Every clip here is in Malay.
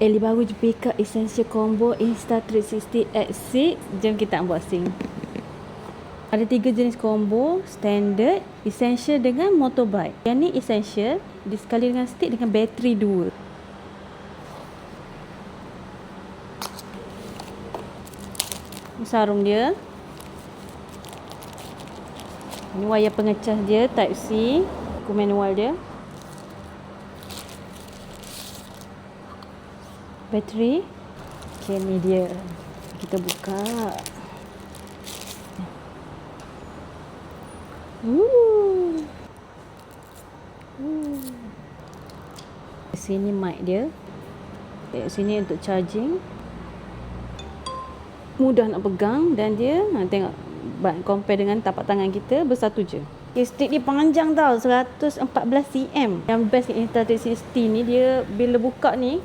Ellie baru je pick up Essential Combo Insta360 X6. Jom kita unboxing. Ada 3 jenis combo, standard, essential dengan motorbike. Yang ni essential, sekali dengan stick dengan bateri 2. Sarung dia. Ini wayar pengecas dia type C. Buku manual dia. Bateri. Okay, ni dia. Kita buka. Sini mic dia. Sini untuk charging. Mudah nak pegang dan dia tengok compare dengan tapak tangan kita bersatu je. Okay, stick ni panjang tau, 114 cm. Yang best Insta360 ni dia bila buka ni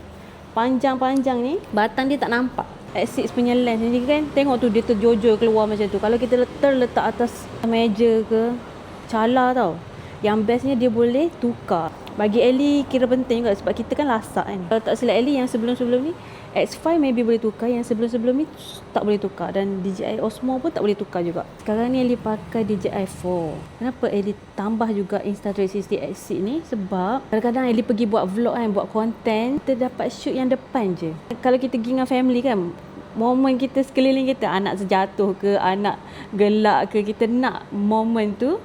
panjang-panjang ni, batang dia tak nampak. X6 punya lens ni kan, tengok tu dia terjojol keluar macam tu. Kalau kita letak atas meja ke, cala tau. Yang bestnya dia boleh tukar. Bagi Ellie kira penting juga sebab kita kan lasak kan. Kalau tak silap Ellie yang sebelum-sebelum ni X5 maybe boleh tukar, yang sebelum-sebelum ni tak boleh tukar, dan DJI Osmo pun tak boleh tukar juga. Sekarang ni Ellie pakai DJI 4. Kenapa Ellie tambah juga Insta360 X6 ni? Sebab kadang-kadang Ellie pergi buat vlog kan, buat konten, kita dapat shoot yang depan je. Kalau kita pergi dengan family kan, momen kita sekeliling kita, anak terjatuh ke, anak gelak ke, kita nak momen tu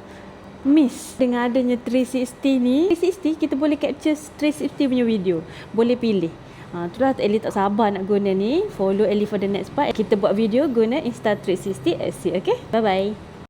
miss. Dengan adanya 360 ni, 360 kita boleh capture 360 punya video. Boleh pilih. Itulah Ellie tak sabar nak guna ni. Follow Ellie for the next part. Kita buat video guna Insta360 X6. Okay, bye bye.